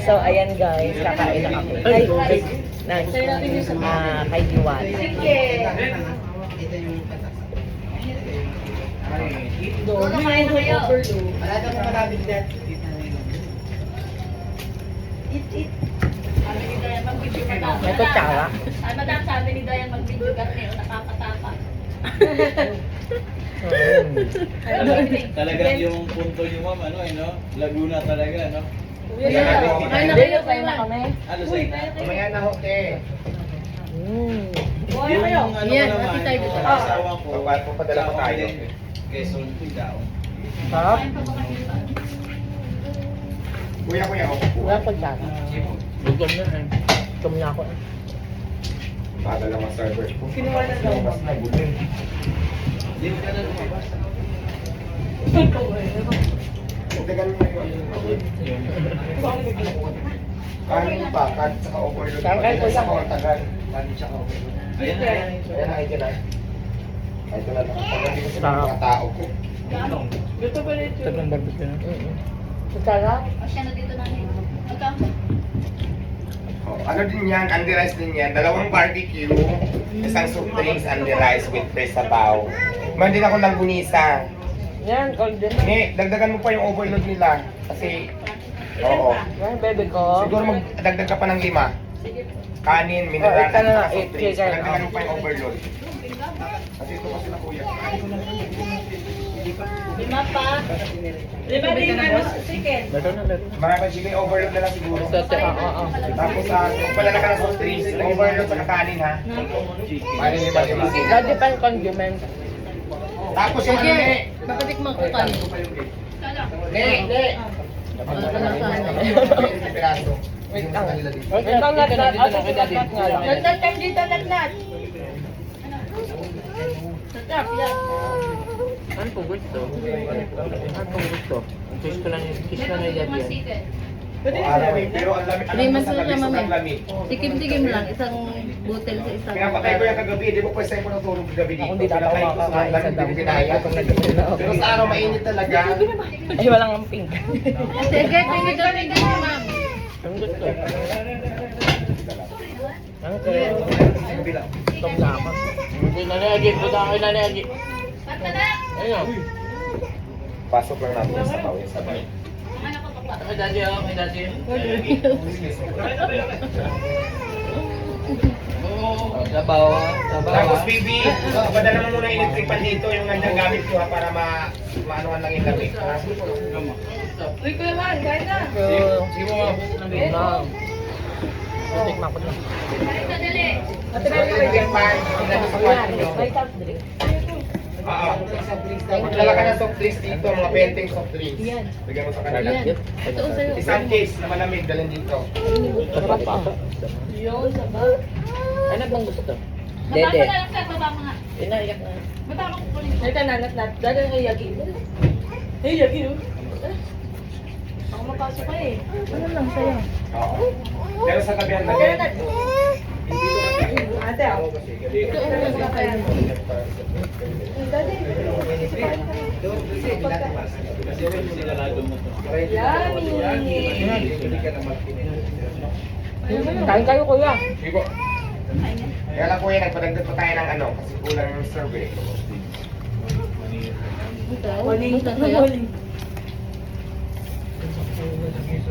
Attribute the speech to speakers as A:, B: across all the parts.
A: So, ayan guys, kakain na kami. Kay Diwat.
B: Kumakain na kayo.
C: Wala ka mo malapit dyan.
B: Eat. Sabi ni Dayan mag-video ka na.
A: May kutsara.
B: Madam, sabi ni Dayan mag-video ka na. Nakakatapa.
D: Talagang yung punto niyo ma'am, ano, no? Laguna talaga, no?
B: Kain na kayo, kain na kami.
D: Ano sa
C: Mamaya na ho, te.
D: Yung ano ko
B: Yan,
D: naman,
B: nakita
D: yung
B: dito.
D: asawa ko,
C: Papadala ko tayo.
D: Quezon, daw.
A: Sarap.
C: Kuya,
A: Wala kutsara. Gutom na eh. Gutom na ako eh.
C: Padala mga server.
A: Kinuha na daw.
C: Mas na, gulong.
D: Hindi ka na lumabas.
C: Dagan mo yun. Kanin pa, kanin saka overload.
A: Saan kayo, kuya?
C: Saka tagal.
D: Paano siya ka? Ayan na, ayan.
C: Ayan na, ito na. Ito na. Pagdating ko sa mga tao ko.
A: Gusto ba rin ito? Tagang barbecue na. Kutsara?
B: O siya na dito namin. Magkamo.
C: Oh, ano din yan, Andy Rice din yan. Dalawang barbecue, isang soup drinks, Andy Rice with fresh sabaw. Man din ako ng gunisa.
A: Yan, golden.
C: Ne, dagdagan mo pa yung overload nila. Kasi, oo.
A: Yan, bebe ko.
C: Siguro magdagdag ka pa ng 5. Kanin, mineral,
A: ito na lang,
C: at soft drinks.
A: chicken,
C: Dagdagan mo pa yung overload. Kasi ito kasi na kuya.
B: Lima pa.
A: Lima din ano, chicken. Ito na lang.
C: Maraming chicken overload na lang siguro.
A: Oo.
C: Tapos kung pala na ka ng soft drinks, overload sa kanin ha. Kanin ni Mali.
A: Dati pa yung condiment.
C: Tapos yung ano ne.
B: Makatikman ko kayo.
C: Ne. Piraso.
A: Wait lang. Wait lang, lat nga lang.
B: Lat time dito, lat. Sarap yan.
A: Ano po gusto? Ano po gusto? Kiss ko lang yan.
C: Pero ang lamig.
B: Three months
C: Ang
B: na
C: lamig,
B: mami.
C: ang lamig.
B: Tikim-tikim lang, isang butel sa isang.
C: Pinapakay ko yung kagabi, di ba pwede ko natulog gabi dito?
A: Ako hindi talaga
C: Pinapakay ko sa
A: makakain sa
C: lamig,
A: dami.
C: hindi kinaya. Pero sa araw mainit talaga.
A: Ay, walang ang pink.
B: Sige, tingin mo, ma'am.
A: Ang gusto. Ang kaya. Stop na ako. Hindi na nilagi. Punta ako nilagi. Ayun.
C: Pasok lang natin yung sabaw, yung sabaw.
A: Kay daddy ako, kay daddy. Sabaw.
C: Tapos baby, padala mo muna electric pan dito, yung nandiyan gamit ko ha, para maanuhan lang yung lamig. Ha?
B: Uy, kuya man, kain na.
A: Sige mo nga. Tikman ko na.
C: Electric pan, ilagay sa kwarto.
A: May soft drink.
C: Oo. Magdala ka ng soft drinks dito, mga penteng soft drinks. Bigyan mo sa kanila.
B: Ito sa'yo.
C: Isang case na malamig, dalhin dito.
A: Sarap pa.
B: Yun, sabaw.
A: Ano bang gusto?
B: Baba mo na lang sa baba mo nga.
A: Inaiyak na.
B: Baba mo kukunin.
A: Ito na, lat. Dada kay Yagi. Hey, Yagi.
B: Ako mapasok ka eh.
A: Ano lang sa'yo?
C: Oo. Pero sa tabi ang lagay.
A: Ate, ako.
B: Ito ang mga kain mo. Kain kayo, kuya.
C: Ibo. Kaya lang kuya, nagpadagdag pa tayo ng ano, kasi kulang yung survey.
B: Waling sa'yo.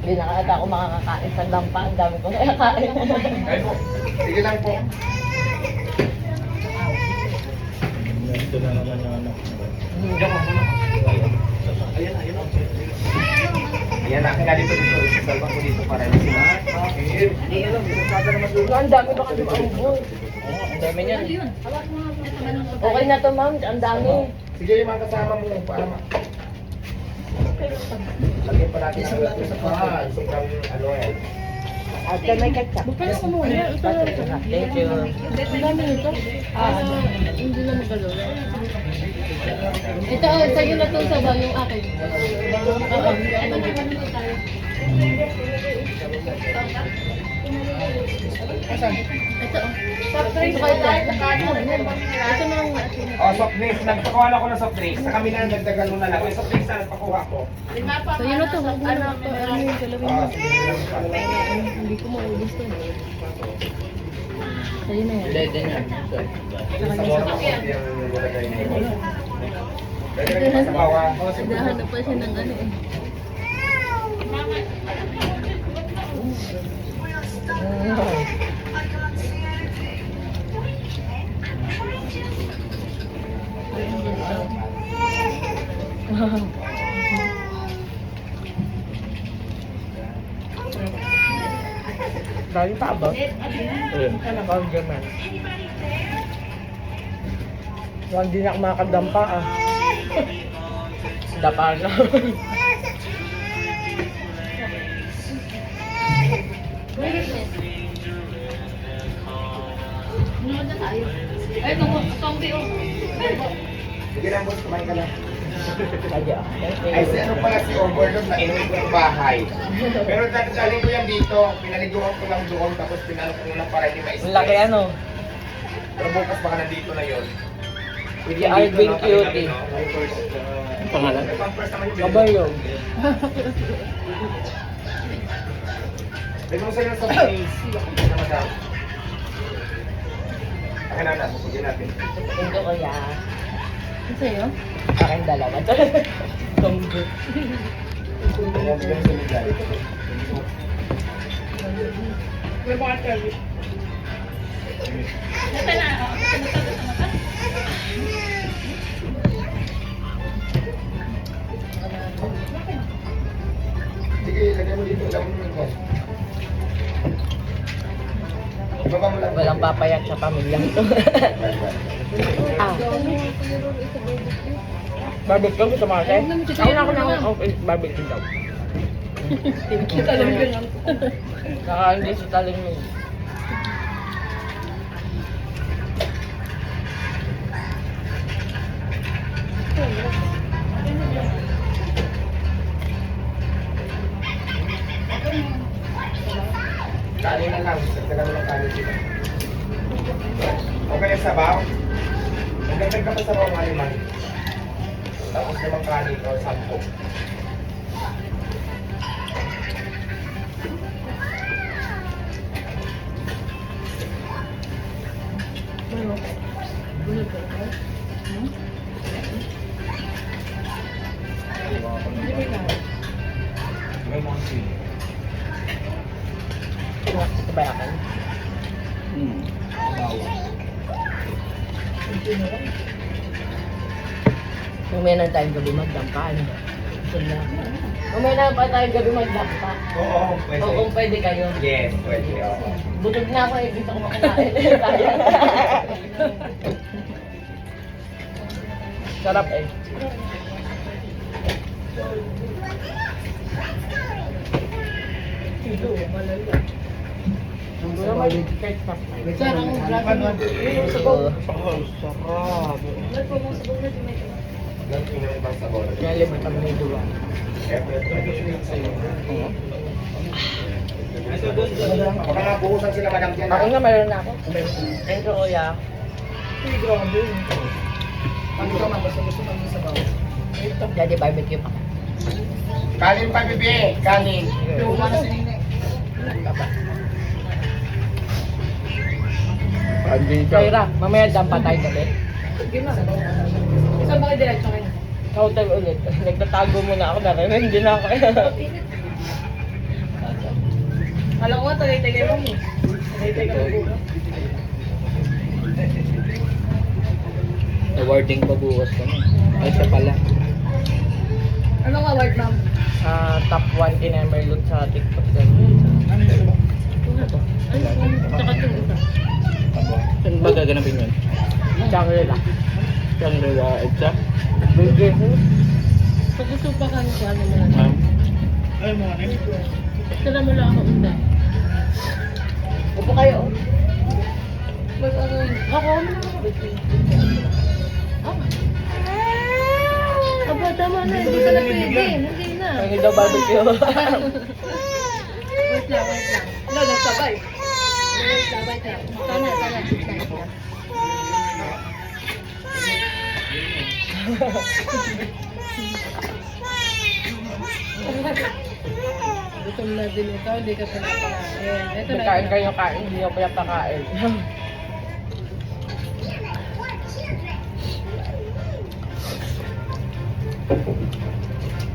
A: Hindi na kaya ako makakakain sa dampa. Ang dami ko kaya kain.
C: Ay po, sige lang po.
D: Ito na naman yung ano.
C: Ayan, akin na dito. Isasalva ko dito para na sila.
A: Ang dami baka di maubos. Ang dami niyan. Okay na to, ma'am. Ang dami.
C: Sige yung mga kasama mo para lagyan pa natin ang lahat sa pahan. Sobrang ano yan.
A: At may ketchup.
B: Bukala ko muna. Ito lang.
A: Thank you.
B: Ang dami nito. Hindi na magalaw. Ito, sa'yo na itong sabaw yung akin. Oo.
C: Asan?
B: Ito oh. Soft drinks na lang. Ito na ang
C: Oh, soft drinks. Nagpakuha ako ng soft drinks. Sa kabila, nagdagan mo na lang. Yung soft drinks na nagpakuha ko.
B: So yun na to. Huwag mo na ito. Ano yung galawin mo?
C: Ah, sige lang pala.
B: Hindi ko maubos to. So yun na yan.
A: Hindi, din yan.
C: Sa bawah ko, yung nilagay na yun. Lagay lang sa bawah.
B: Naghahanap pa siya ng ano eh.
A: Dali pa ba? Ano ba ang gaman? Hindi na ako makakadampa ah. Dapa na.
B: Ano na tayo? Ay, zombie oh.
C: Sige lang, boss. Kumain ka lang.
A: Kaya.
C: Ay, si ano pala si Overload na inuwi ko yung bahay. Pero dadaling ko yan dito. Pinaliguan ko lang doon. Tapos pinalo ko lang para hindi ma-stress.
A: Ang laki ano?
C: Pero bukas baka nandito na yun.
A: Si Alvin Cutie. Ang pangalan?
C: Pampers naman yung
A: Kabayog.
C: Lagyan mo sa'yo sa face. Na madam. Akin na, susugin natin.
A: Ito kaya.
B: Ano sa'yo?
A: Aking dalawa. Tumbo.
C: Ayan, bigyan sa Miguel.
B: Nasa na ako.
C: Sige, lagyan mo dito. Lagyan mo dito. Ibaba mo lang.
A: Walang papayag sa pamilyang to. Ah. Barbecue gusto mo kasi? Ako na ako na okay, barbecue daw.
B: Kita lang ganyan.
A: Saka hindi sa taling mo.
C: Kanin na lang. Sagdagan mo lang kanin dito. Okay, sabaw. Magdagdag ka pa sabaw ng aliman. Tapos naman kanin o 10.
A: Ito ba akin? Mamaya na tayong gabi magdampa. Ano? Mamaya na pa tayong gabi magdampa.
C: Oo, pwede.
A: O kung pwede kayo.
C: Yes, pwede. Oo.
A: Butog na ako eh, gusto ko makakain. Sayang. Sarap eh.
C: Lang yung ibang sabaw.
A: Nalimutan kami ni Dua.
C: Baka nga buhusan sila madam dyan.
A: Ako nga meron na ako. Thank you, kuya. Daddy barbecue pa.
C: Kanin pa, bibi. Kanin.
A: Kaira, mamaya dampa tayo gabi.
B: Saan ba kayo diretso kayo?
A: Sa hotel ulit. Nagtatago muna ako na rin. Hindi na ako.
B: Alam ko nga, tagay-tagay mo mo. Tagay-tagay mo.
A: Awarding pa bukas kami. Ay, siya pala.
B: Ano nga award, ma'am?
A: Top 1 in Emerald sa TikTok.
B: Ano to? Tsaka ito isa.
A: Saan ba gaganapin yun? Shangri-La. Shangri-La, etsa? Burger.
B: Pag gusto pa ka nito, ano mo lang.
A: Ay, mga rin.
B: Sala mo lang ako unda.
A: Upo kayo.
B: Mas ano yun? Ako, ano naman? Aba, tama na. Hindi ka na pwede. Hindi na.
A: Pangil daw barbecue.
B: Wait lang, wait lang. No, nagsabay. Wait lang. Sana. Gutom na din ikaw, hindi ka pinapakain. Ito na.
A: Kain kayo kain, hindi ako pinapakain.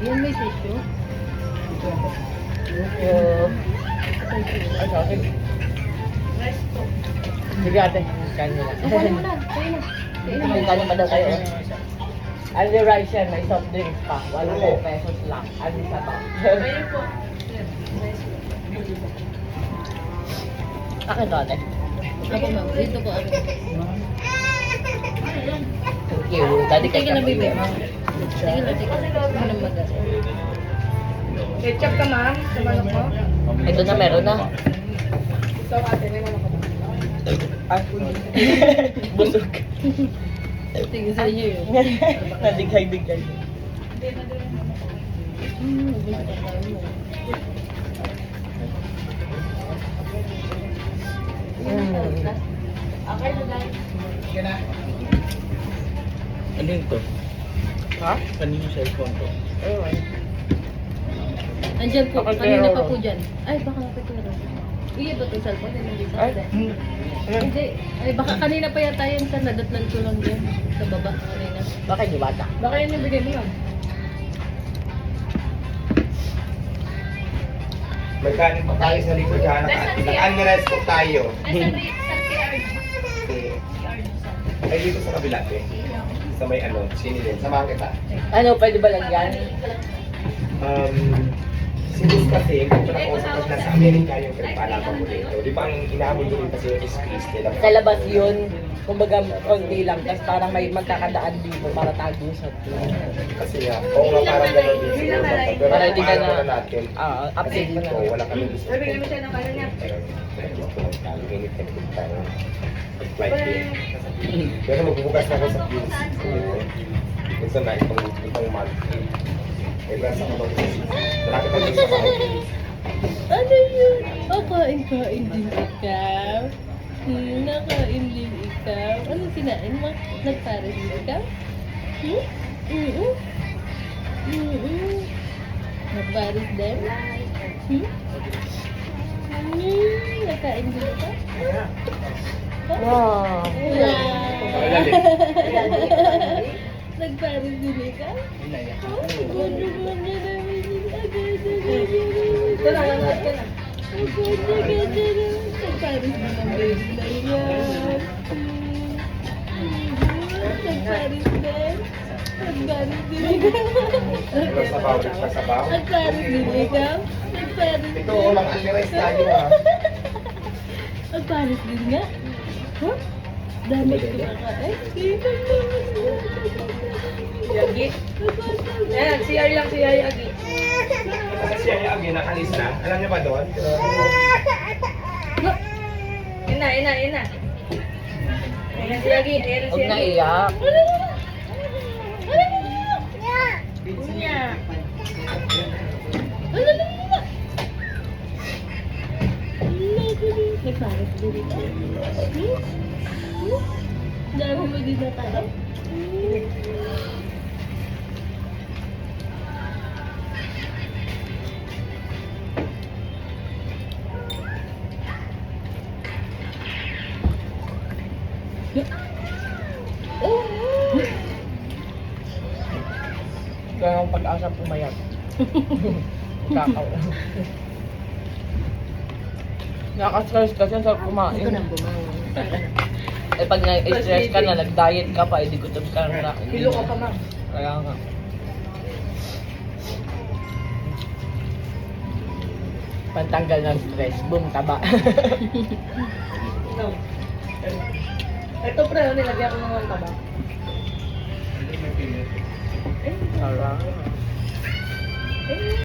B: Yung may tissue.
A: Ay, sorry. Sige ate, kain mo na.
B: Kukunin mo na. Kain na.
A: Kain pa daw kayo. Only rice yan, may soft drinks pa. 8 pesos lang. Only sa to.
B: Ayun po.
A: Akin to ate.
B: Ako ma'am, dito po ako.
A: Thank you. Daddy
B: Sige
A: ka
B: na, baby. Sige na, sige na. Ano magas? Ketchup ka ma'am, sa manok mo.
A: Ito na, meron na.
B: So, ate, may manok ka ba?
A: Ay, busog.
B: Sige sa inyo yun.
A: Nadighay-dighay.
B: Busog ka tayo mo. Okay na lang.
D: Ano yun to?
A: Ha?
D: Kanino cellphone to?
A: Ayun.
B: Andyan po,
A: Kapag
B: kanina
A: zero.
B: pa po dyan. Ay, baka napit ko na rin. Iya ba itong cellphone? Hindi dito.
A: Ay,
B: Hindi. Ay, baka kanina pa yata yan sa nadatnan ko lang dyan. Sa baba kanina.
A: Baka hindi bata.
B: Baka yun yung bigay mo lang.
C: Magkanin pa tayo sa likod ha. Naka-unrealize po tayo. Ay, dito sa kabila eh. Sa may ano, sinilin. Samahan kita.
A: Ano, pwede ba lang yan?
C: Si Luz kasi, kung nakusap na sa Amerika yung pinagpalaban mo dito. Di ba ang inaabol doon kasi yung is Christy?
A: Sa labas yun, kumbaga konti lang, tapos parang may magkakadaan dito para tago sa
C: Kasi nga, oo nga parang gano'n din siguro. Pero
A: Para hindi ka na-
C: paano natin? Kasi
A: update mo
C: dito,
A: na.
C: wala kami gusto.
B: Nabigyan mo siya ng kano niya.
C: Init na dito tayo. Flight din. Pero magbubukas na ako sa Queens. Gusto na itong month. May brasa ko bang kasi. Malapit na din sa bahay.
B: Ano yun? Kain din ikaw. Nakain din ikaw. Ano sinain mo? Nagpares din ikaw? Nagpares din? Nakain din ikaw?
A: Wow.
B: Nagpares din ikaw? Nagpares din ang baby na yan. Nagpares din. Nagpares din ikaw.
C: Ano sa baw? Sa baw?
B: Nagpares din ikaw. Nagpares din.
C: Ito, walang unrealize tayo ha.
B: Nagpares din nga. Huh? Dami ko kumakain. Yagi. Ayan, si Yari lang, si Yari Agi.
C: Kasi siya yung nakalis na. Alam niyo ba doon?
B: Ina. Ayan si Yagi. Ayan si
A: Huwag na
B: Yagi.
A: iyak.
B: Unya. Nagpares din ikaw. Dami mo din na tayo.
A: Kaya ang pag-asa pumayat. Kakaw. Nakastress kasi sa kumain.
B: Ito nang bumangon.
A: Eh pag na-stress ka na, nag-diet ka pa, edi gutom ka na.
B: Hilo ka pa, ma'am.
A: Kaya nga. Pantanggal ng stress, boom, taba.
B: Ito pre, nilagyan ko ng taba.
A: Alright.